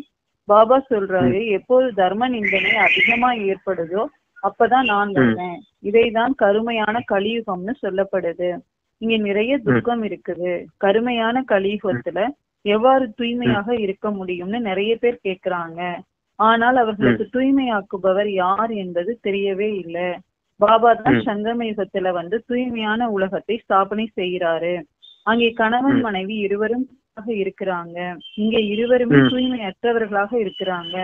பாபா சொல்றாரு, எப்போது தர்ம நிந்தனை அதிகமா ஏற்படுதோ அப்பதான் நான் வந்தேன். இதைதான் கருமையான கலியுகம்னு சொல்லப்படுது. இங்க நிறைய துக்கம் இருக்குது. கருமையான கலியுகத்துல எவ்வாறு தூய்மையாக இருக்க முடியும்னு நிறைய பேர் கேக்குறாங்க. ஆனால் அவர்களுக்கு தூய்மையாக்குபவர் யார் என்பது தெரியவே இல்லை. பாபா தான் சங்கம யுகத்துல வந்து தூய்மையான உலகத்தை ஸ்தாபனை செய்யறாரு. அங்கே கணவன் மனைவி இருவரும் இருக்கிறாங்க. இங்க இருவருமே தூய்மையற்றவர்களாக இருக்கிறாங்க.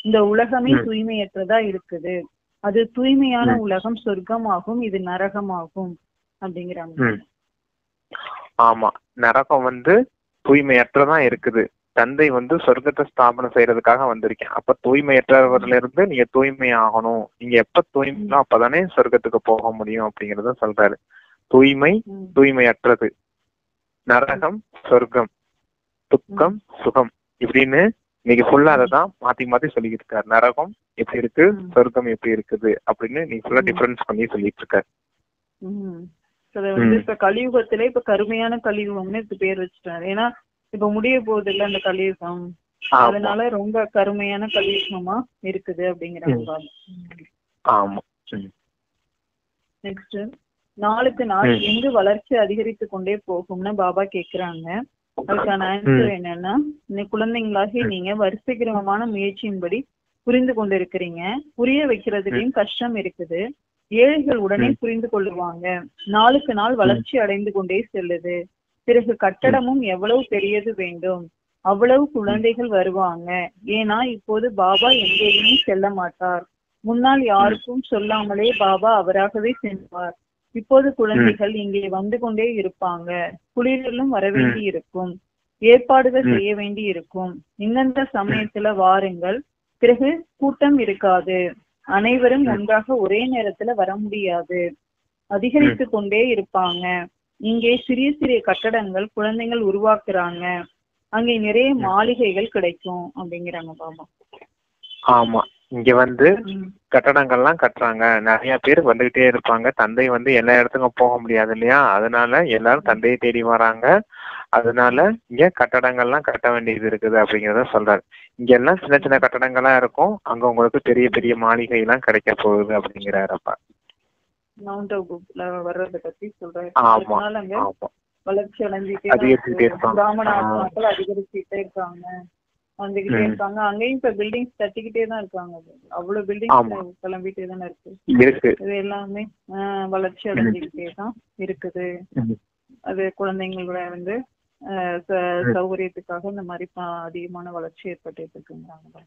இந்த உலகமே தூய்மையற்றதா இருக்குது. அது தூய்மையான உலகம் சொர்க்கமாகும், இது நரகமாகும் அப்படிங்கிறாங்க. ஆமா, நரகம் தூய்மையற்றதா இருக்குது. தந்தை சொர்க்கத்தை ஸ்தாபனம் செய்யறதுக்காக வந்திருக்கேன். அப்ப தூய்மையற்றவர்ல இருந்து நீங்க தூய்மை ஆகணும். நீங்க எப்ப தூய்மையோ அப்பதானே சொர்க்கத்துக்கு போக முடியும் அப்படிங்கறத சொல்றாரு. தூய்மை தூய்மையற்றது, நரகம் சொர்க்கம், துக்கம் சுகம் இப்படின்னு இன்னைக்கு ஃபுல்லா அதான் மாத்தி மாத்தி சொல்லிட்டு இருக்காரு. நரகம் எப்படி இருக்கு, சொர்க்கம் எப்படி இருக்குது அப்படின்னு நீங்க ஃபுல்லா டிஃபரன்ஸ் பண்ணி சொல்லிட்டு இருக்காரு. இப்ப கலியுகத்திலே இப்ப கருமையான கலியுகம்னு இதுக்கு பேர் வச்சுட்டாரு. ஏன்னா இப்ப முடிய போகுது இல்ல அந்த கலியுகம், அதனால ரொம்ப கருமையான கலியுகமா இருக்குது அப்படிங்கிறாங்க. ஆமா. நெக்ஸ்ட், நாளுக்கு நாள் எங்கு வளர்ச்சி அதிகரித்து கொண்டே போகும்னு பாபா கேக்குறாங்க. அதுக்கான ஆன்சர் என்னன்னா, குழந்தைங்களாகி நீங்க வரிசைக்கிரமமான முயற்சியின்படி புரிந்து கொண்டு இருக்கிறீங்க. புரிய வைக்கிறதுலயும் கஷ்டம் இருக்குது. ஏழைகள் உடனே புரிந்து கொள்ளுவாங்க. நாளுக்கு நாள் வளர்ச்சி அடைந்து கொண்டே செல்லுது. பிறகு கட்டடமும் எவ்வளவு பெரியது வேண்டும் அவ்வளவு குழந்தைகள் வருவாங்க. ஏன்னா இப்போது பாபா எங்கேயுமே செல்ல மாட்டார். முன்னால் யாருக்கும் சொல்லாமலே பாபா அவராகவே சென்றார். இப்போது குழந்தைகள் இங்கே வந்து கொண்டே இருப்பாங்க. குளிரிலும் வர வேண்டி இருக்கும், ஏற்பாடுகள் செய்ய வேண்டி இருக்கும். இந்தந்த சமயத்துல வாருங்கள். பிறகு கூட்டம் இருக்காது. அனைவரும் ஒன்றாக ஒரே நேரத்துல வர முடியாது. அதிகரித்து கொண்டே இருப்பாங்க. இங்கே சிறிய சிறிய கட்டடங்கள் குழந்தைகள் உருவாக்குறாங்க. அங்கே நிறைய மாளிகைகள் கிடைக்கும் அப்படிங்கிறாங்க பாபா. ஆமா, இங்க கட்டடங்கள்லாம் கட்டுறாங்க. நிறைய பேர் வந்துகிட்டே இருப்பாங்க. தந்தை எல்லா இடத்துக்கும் போக முடியாது இல்லையா, அதனால எல்லாரும் தந்தையை தேடி வராங்க. அதனால இங்க கட்டடங்கள்லாம் கட்ட வேண்டியது இருக்குது அப்படிங்கறத சொல்றாரு. இங்க எல்லாம் சின்ன சின்ன கட்டடங்களா இருக்கும், அங்க உங்களுக்கு பெரிய பெரிய மாளிகை எல்லாம் கிடைக்க போகுது அப்படிங்கிறாரப்பா. வர்றத பத்தி சொல்றாரு. வளர்ச்சி அடைஞ்சிட்டே பிராமண மக்கள் அதிகரிச்சுட்டே இருக்காங்க, வந்துகிட்டே இருக்காங்க. அங்கேயும் இப்ப பில்டிங்ஸ் கட்டிக்கிட்டே தான் இருக்காங்க. அவ்வளவு பில்டிங்ஸ் கிளம்பிட்டே தானே இருக்கு. இது எல்லாமே வளர்ச்சி அடைஞ்சுக்கிட்டே தான் இருக்குது. அது குழந்தைங்களோட சௌகரியத்துக்காக இந்த மாதிரி அதிகமான வளர்ச்சி ஏற்பட்டு இருக்குங்கிறாங்க.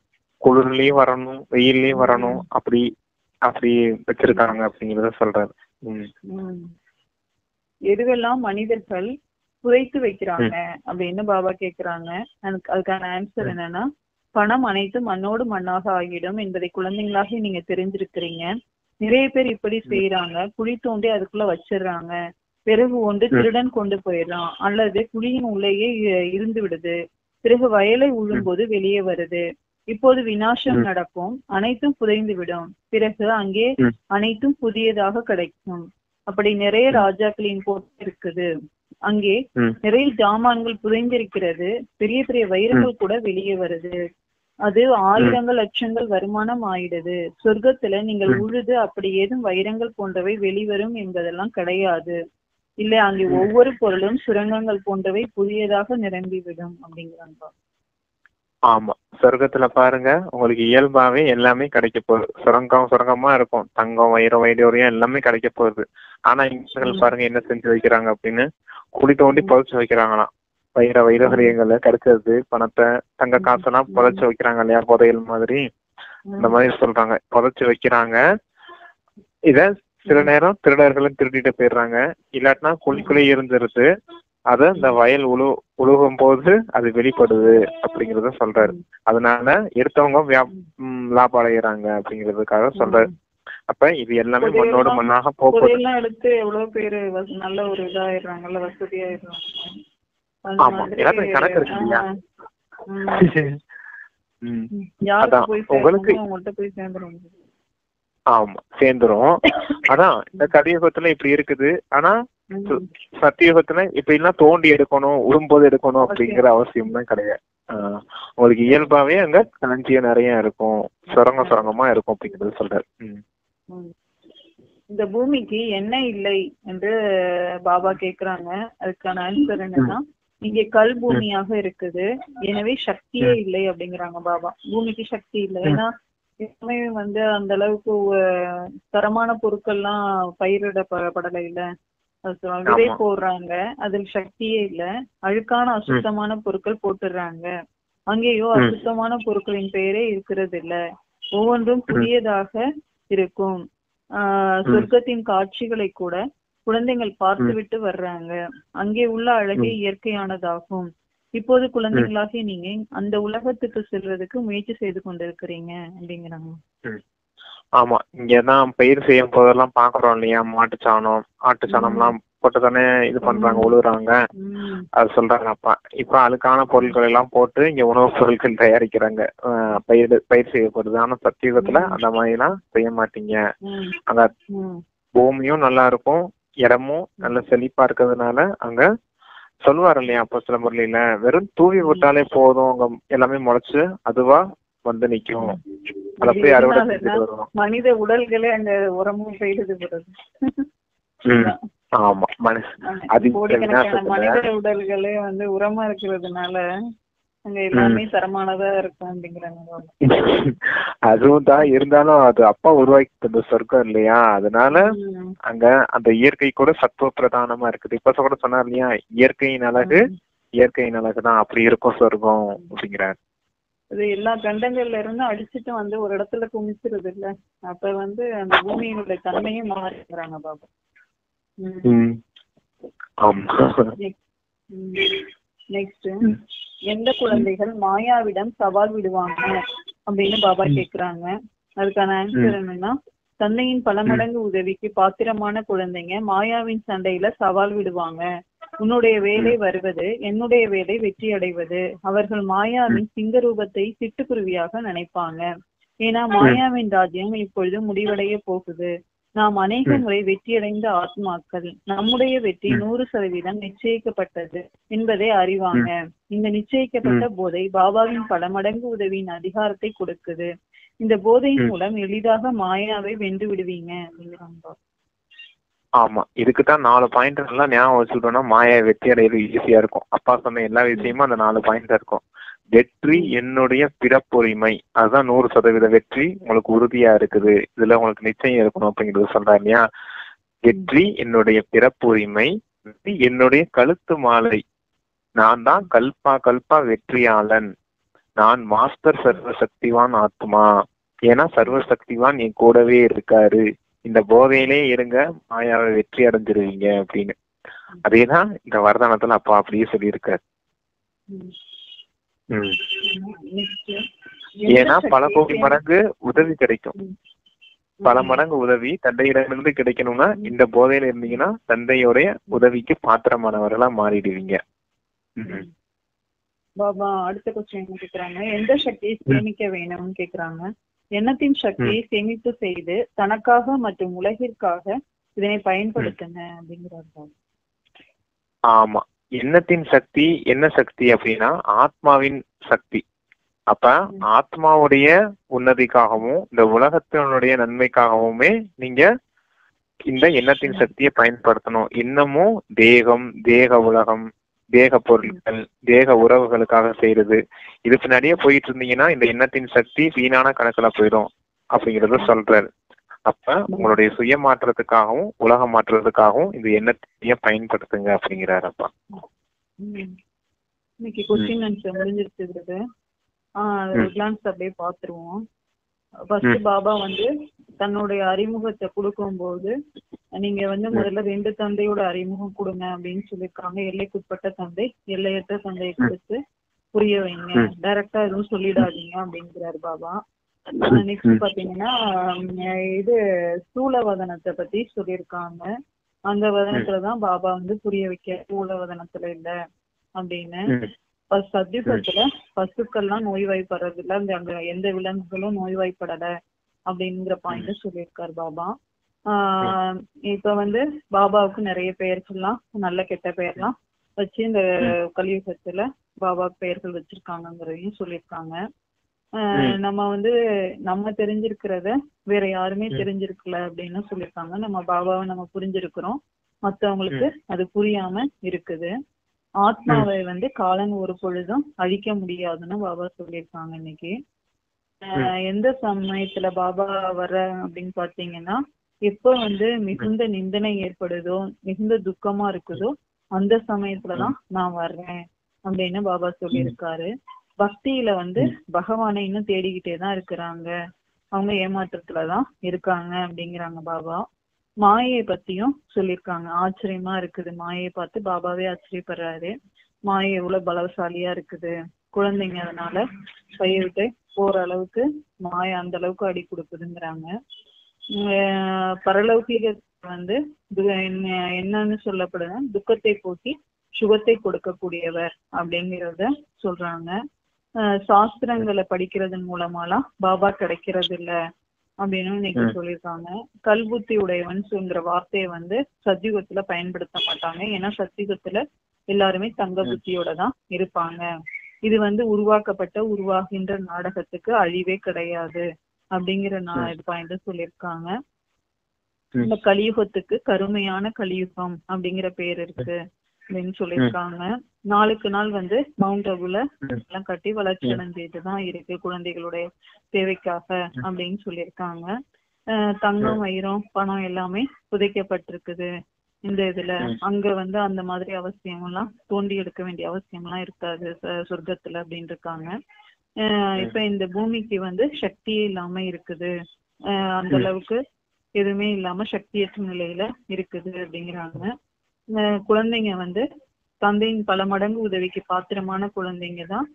குளிர்லயும் வரணும், வெயில்லயும் வரணும், அப்படி அப்படி வச்சிருக்காங்க அப்படிங்கறத சொல்றாரு. எதுவெல்லாம் மனிதர்கள் புதைத்து வைக்கிறாங்க அப்படின்னு பாபா கேக்குறாங்க. அதுக்கான ஆன்சர் என்னன்னா, பணம் அனைத்தும் மண்ணோடு மண்ணாக ஆகிடும் என்பதை குழந்தைங்களாக நீங்க தெரிஞ்சிருக்கிறீங்க. நிறைய பேர் இப்படி செய்யறாங்க. குழி தோண்டி அதுக்குள்ள வச்சிடுறாங்க. பிறகு ஒன்று திருடன் கொண்டு போயிடறான், அல்லது குழியின் உள்ளேயே இருந்து விடுது. பிறகு வயலை உழும்போது வெளியே வருது. இப்போது விநாசம் நடக்கும், அனைத்தும் புதைந்து விடும். பிறகு அங்கே அனைத்தும் புதியதாக கிடைக்கும். அப்படி நிறைய ராஜாக்களின் போட்டு இருக்குது. அங்கே நிறைய ஜாமான்கள் புதைந்திருக்கிறது. பெரிய பெரிய வைரங்கள் கூட வெளியே வருது. அது ஆயிரங்கள் லட்சங்கள் வருமானம் ஆயிடுது. சொர்க்கத்துல நீங்கள் உழுது அப்படி ஏதும் வைரங்கள் போன்றவை வெளிவரும் என்பதெல்லாம் கிடையாது. இல்ல, அங்கே ஒவ்வொரு பொருளும் சுரங்கங்கள் போன்றவை புதியதாக நிரம்பிவிடும் அப்படிங்கிறாங்க. ஆமா, சொர்க்கத்துல பாருங்க உங்களுக்கு இயல்பாவே எல்லாமே கிடைக்க போகுது. சுரங்கமா இருக்கும், தங்கம் வைரம் எல்லாமே கிடைக்க போகுது. ஆனா இங்க பாருங்க என்ன செஞ்சு வைக்கிறாங்க அப்படின்னு, குழி தோண்டி புதைச்சு வைக்கிறாங்களாம். வைரகரியங்களை கிடைச்சது, பணத்தை, தங்க காசெல்லாம் புதைச்சு வைக்கிறாங்க இல்லையா, புதையல் மாதிரி. இந்த மாதிரி சொல்றாங்க, புதைச்சு வைக்கிறாங்க. இத சில நேரம் திருடர்களும் திருடிட்டு போயிடுறாங்க. இல்லாட்டினா குழிக்குள்ளே இருந்துருது. அத இந்த வயல் உழுகும் போது அது வெளிப்படுது அப்படிங்கறத சொல்றாரு. அதனால எடுத்தவங்க லாபம் அடைகிறாங்க அப்படிங்கறதுக்காக சொல்றாரு. அப்ப இது எல்லாமே மண்ணோடு மண்ணாக போகுது. எடுத்து எவ்வளவு பேரு நல்ல ஒரு இதாயிடுறாங்கல்ல, வசதியாயிடுறாங்க. ஆமா, எல்லாத்துக்கும் கணக்கு இருக்கு இல்லையா. உங்களுக்கு போய் சேர்ந்துரும். ஆமா, சேர்ந்துரும். அதான் இந்த கலியுகத்துல இப்படி இருக்குது. ஆனா சத்தியுகத்துல இப்படி எல்லாம் தோண்டி எடுக்கணும், உழும்போது எடுக்கணும் அப்படிங்கிற அவசியம் தான் கிடையாது. உங்களுக்கு இயல்பாவே அங்க களஞ்சியம் நிறைய இருக்கும், சுரங்கமா இருக்கும் அப்படிங்கறது சொல்றாரு. இந்த பூமிக்கு என்ன இல்லை என்று பாபா கேக்குறாங்க. அதுக்கான ஆன்சர் என்னன்னா, இங்க கல் பூமியாக இருக்குது, எனவே சக்தியே இல்லை அப்படிங்கிறாங்க பாபா. பூமிக்கு சக்தி இல்லை. ஏன்னா எப்பவுமே அந்த அளவுக்கு தரமான பொருட்கள்லாம் பயிரிடப்படலை இல்ல. விதை போடுறாங்க, அதில் சக்தியே இல்ல. அழுக்கான அசுத்தமான பொருட்கள் போட்டுடுறாங்க. அங்கேயோ அசுத்தமான பொருட்களின் பெயரே இருக்கிறது இல்ல. ஒவ்வொன்றும் புதியதாக இருக்கும். சொர்க்கத்தின் காட்சிகளை கூட குழந்தைகள் பார்த்து விட்டு வர்றாங்க. அங்கே உள்ள அழகே இயற்கையானதாகும். இப்போது குழந்தைகளாகி நீங்க அந்த உலகத்துக்கு செல்றதுக்கு முயற்சி செய்து கொண்டிருக்கிறீங்க அப்படிங்கிறாங்க. ஆமா, இங்கதான் பயிர் செய்யும் போதெல்லாம் பாக்குறோம் இல்லையா, மாட்டு சாணம் ஆட்டு சாணம் எல்லாம் போட்டு தானே இது பண்றாங்க, உழுவுறாங்க. அது சொல்றாங்க அப்பா. இப்ப அதுக்கான பொருட்கள் எல்லாம் போட்டு இங்க உணவுப் பொருட்கள் தயாரிக்கிறாங்க, பயிர் செய்யப்படுது. ஆனா சத்தியுகத்துல அந்த மாதிரி எல்லாம் செய்ய மாட்டீங்க. அங்க பூமியும் நல்லா இருக்கும், இடமும் நல்ல செழிப்பா இருக்கிறதுனால அங்க சொல்லுவாரு இல்லையா அப்போ சில முறையில, வெறும் தூவி விட்டாலே போதும், அங்க எல்லாமே முளைச்சு அதுவா வந்து நிக்கும். அத போய் அறுவடை செஞ்சுட்டு வருவோம். மனித உடல்களே அங்க உரமும் செய்து. ஆமா, மனித உடல்களே வந்து உரமா இருக்கிறதுனால அங்க எல்லாமே தரமானதா இருக்கும் அப்படிங்கிறாங்க. அதுவும் தான் இருந்தாலும் அது அப்பா உருவாக்கி தந்த சொர்க்கம் இல்லையா, அதனால அங்க அந்த இயற்கை கூட சத்துவ பிரதானமா இருக்குது. இப்ப கூட சொன்னார் இல்லையா, இயற்கையின் அழகுதான், அப்படி இருக்கும் சொர்க்கம் அப்படிங்கிறார். அது எல்லா கண்டங்கள்ல இருந்து அடிச்சுட்டு வந்து ஒரு இடத்துல குமிச்சிருது இல்ல, அப்ப வந்து அந்த பூமியினுடைய தன்மையும் மாறிக்கிறாங்க பாபா. நெக்ஸ்ட், எந்த குழந்தைகள் மாயாவிடம் சவால் விடுவாங்க அப்படின்னு பாபா கேக்குறாங்க. அதுக்கான ஆன்சர் என்னன்னா, தந்தையின் பல மடங்கு உதவிக்கு பாத்திரமான குழந்தைங்க மாயாவின் சண்டையில சவால் விடுவாங்க. உன்னுடைய வேலை வருவது, என்னுடைய வேலை வெற்றி அடைவது. அவர்கள் மாயாவின் சிங்க ரூபத்தை சிட்டுக்குருவியாக நினைப்பாங்க. ஏன்னா மாயாவின் ராஜ்யம் இப்பொழுது முடிவடைய போகுது. நாம் அநேக முறை வெற்றியடைந்த ஆத்மாக்கள். நம்முடைய வெற்றி 100% நிச்சயிக்கப்பட்டது என்பதை அறிவாங்க. இந்த நிச்சயிக்கப்பட்ட போதை பாபாவின் பல மடங்கு உதவியின் அதிகாரத்தை கொடுக்குது. இந்த போதையின் மூலம் எளிதாக மாயாவை வென்று விடுவீங்க அப்படிங்கிறாங்க. ஆமா, இதுக்குதான் 4 பாயிண்ட் எல்லாம் ஞாபகம் வச்சுக்கிட்டோம்னா மாயா வெற்றி அடையிறது ஈஸியா இருக்கும். அப்பா சொன்ன எல்லா விஷயமும் அந்த 4 பாயிண்ட் இருக்கும். வெற்றி என்னுடைய பிறப்புரிமை, அதுதான் 100% வெற்றி உங்களுக்கு உறுதியா இருக்குது, இதுல உங்களுக்கு நிச்சயம் இருக்கணும் அப்படிங்கிறது சொல்றாரு இல்லையா. வெற்றி என்னுடைய பிறப்புரிமை, என்னுடைய கழுத்து மாலை, நான் தான் கல்பா வெற்றியாளன், நான் மாஸ்டர் சர்வசக்திவான் ஆத்மா, ஏன்னா சர்வசக்திவான் என் கூடவே இருக்காரு, இந்த போதையிலே இருங்க, மாயாவை வெற்றி அடைஞ்சிருவீங்க அப்படின்னு. அதேதான் இந்த வரதானத்துல அப்பா அப்படியே சொல்லியிருக்காரு. ஏன்னா பல கோடி மடங்கு உதவி கிடைக்கும், பல மடங்கு உதவி தந்தையிடமிருந்து கிடைக்கணும்னா இந்த போதையில இருந்தீங்கன்னா தந்தையோடைய உதவிக்கு பாத்திரமானவர்களா மாறிடுவீங்க. பாபா அடுத்த கொஸ்டின் கேக்குறாங்க, எந்த சக்தியை சேமிக்க வேணும்னு கேக்குறாங்க. எண்ணத்தின் சக்தியை சேமிப்பு செய்து தனக்காக மற்றும் உலகிற்காக இதனை பயன்படுத்துங்க அப்படிங்கிறார். ஆமா, எண்ணத்தின் சக்தி என்ன சக்தி அப்படின்னா ஆத்மாவின் சக்தி. அப்ப ஆத்மாவுடைய உன்னதிக்காகவும் இந்த உலகத்தினுடைய நன்மைக்காகவுமே நீங்க இந்த எண்ணத்தின் சக்தியை பயன்படுத்தணும். இன்னமும் தேகம், தேக உலகம், தேக பொருட்கள், தேக உறவுகளுக்காக செய்யறது, இது பின்னாடியே போயிட்டு இருந்தீங்கன்னா இந்த எண்ணத்தின் சக்தி வீணான கணக்குல போயிடும் அப்படிங்கறத சொல்றாரு. அப்ப உங்களுடைய சுய மாற்றத்துக்காகவும் உலக மாற்றத்துக்காகவும் இந்த எண்ணத்தையே பயன்படுத்துங்க அப்படிங்கிறாரு அப்பா. இன்னைக்கு கொஸ்டின் ஆன்சர் முடிஞ்சிருச்சு. கிளான்ஸ் அப்படியே பாத்துருவோம். ஃபர்ஸ்ட் பாபா வந்து தன்னுடைய அறிமுகத்தை கொடுக்கும் போது நீங்க வந்து முதல்ல 2 தந்தையோட அறிமுகம் கொடுங்க அப்படின்னு சொல்லியிருக்காங்க. எல்லைக்குட்பட்ட தந்தை, எல்லையற்ற தந்தையை கொடுத்து புரிய வைங்க, டைரக்டா எதுவும் சொல்லிடாதீங்க அப்படிங்கிறாரு பாபா. நெக்ஸ்ட் பாத்தீங்கன்னா இது ஸ்தூல வதனத்தை பத்தி சொல்லியிருக்காங்க. அந்த வதனத்துலதான் பாபா வந்து புரிய வைக்க, ஸ்தூல வதனத்துல இல்ல அப்படின்னு. சத்தியுகத்துல பசுக்கள்லாம் நோய்வாய்ப்படுறது இல்ல, அங்க எந்த விலங்குகளும் நோய்வாய்ப்படல அப்படிங்கிற பாயிண்ட் சொல்லியிருக்காரு பாபா. இப்ப வந்து பாபாவுக்கு நிறைய பெயர்கள்லாம், நல்ல கெட்ட பெயர்லாம் வச்சு இந்த கலியுகத்துல பாபா பெயர்கள் வச்சிருக்காங்கிறதையும் சொல்லியிருக்காங்க. நம்ம வந்து நம்ம தெரிஞ்சிருக்கிறத வேற யாருமே தெரிஞ்சிருக்கல அப்படின்னு சொல்லியிருக்காங்க. நம்ம பாபாவை நம்ம புரிஞ்சிருக்கிறோம், மத்தவங்களுக்கு அது புரியாம இருக்குது. ஆத்மாவை வந்து காலன் ஒரு பொழுதும் அழிக்க முடியாதுன்னு பாபா சொல்லியிருக்காங்க. இன்னைக்கு எந்த சமயத்துல பாபா வர்ற அப்படின்னு பாத்தீங்கன்னா எப்போ வந்து மிகுந்த நிந்தனை ஏற்படுதோ, மிகுந்த துக்கமா இருக்குதோ, அந்த சமயத்துலதான் நான் வர்றேன் அப்படின்னு பாபா சொல்லியிருக்காரு. பக்தியில வந்து பகவானை இன்னும் தேடிக்கிட்டே தான் இருக்கிறாங்க, அவங்க ஏமாற்றத்துலதான் இருக்காங்க அப்படிங்கிறாங்க பாபா. மாயை பத்தியும் சொல்லியிருக்காங்க. ஆச்சரியமா இருக்குது, மாயை பார்த்து பாபாவே ஆச்சரியப்படுறாரு. மாயை எவ்வளவு பலசாலியா இருக்குது, குழந்தைங்க அதனால கையை விட்டு போற அளவுக்கு மாயை அந்த அளவுக்கு அடி கொடுக்குதுங்கிறாங்க. பரலௌகிக வந்து என்னன்னு சொல்லப்படுது, துக்கத்தை போக்கி சுகத்தை கொடுக்கக்கூடியவர் அப்படிங்கிறத சொல்றாங்க. சாஸ்திரங்களை படிக்கிறதன் மூலமாலாம் பாபா கிடைக்கிறது இல்ல அப்படின்னு இன்னைக்கு சொல்லியிருக்காங்க. கல்புத்தி உடையவன்ங்கிற வார்த்தையை வந்து சத்தியுகத்துல பயன்படுத்த மாட்டாங்க. ஏன்னா சத்தியுகத்துல எல்லாருமே தங்க புத்தியோட தான் இருப்பாங்க. இது வந்து உருவாகின்ற நாடகத்துக்கு அழிவே கிடையாது அப்படிங்கிற இது பாயிண்ட் சொல்லியிருக்காங்க. இந்த கலியுகத்துக்கு கருமையான கலியுகம் அப்படிங்கிற பேர் இருக்கு அப்படின்னு சொல்லியிருக்காங்க. நாளுக்கு நாள் வந்து மவுண்ட் அபுல எல்லாம் கட்டி வளர்ச்சி அடைஞ்சிட்டு தான் இருக்கு குழந்தைகளுடைய தேவைக்காக அப்படின்னு சொல்லியிருக்காங்க. தங்கம், வைரம், பணம் எல்லாமே புதைக்கப்பட்டிருக்குது இந்த இதுல. அங்க வந்து அந்த மாதிரி அவசியம் எல்லாம் தோண்டி எடுக்க வேண்டிய அவசியம் எல்லாம் இருக்காது சொர்க்கத்துல அப்படின்னு இருக்காங்க. இப்ப இந்த பூமிக்கு வந்து சக்தியே இல்லாம இருக்குது, அந்த அளவுக்கு எதுவுமே இல்லாம சக்தியற்ற நிலையில இருக்குது அப்படிங்கிறாங்க. குழந்தைங்க வந்து தந்தையின் பல மடங்கு உதவிக்கு பாத்திரமான குழந்தைங்க தான்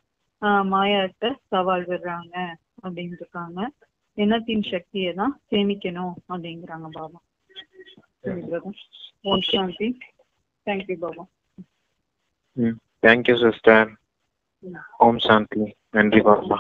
மாயாட்ட சவால் விடுறாங்க அப்படின்னு இருக்காங்க. எண்ணத்தின் சக்தியை தான் சேமிக்கணும் அப்படிங்கிறாங்க Baba. Om Shanti. Thank you Baba. Thank you sister. Om Shanti. நன்றி பாபா.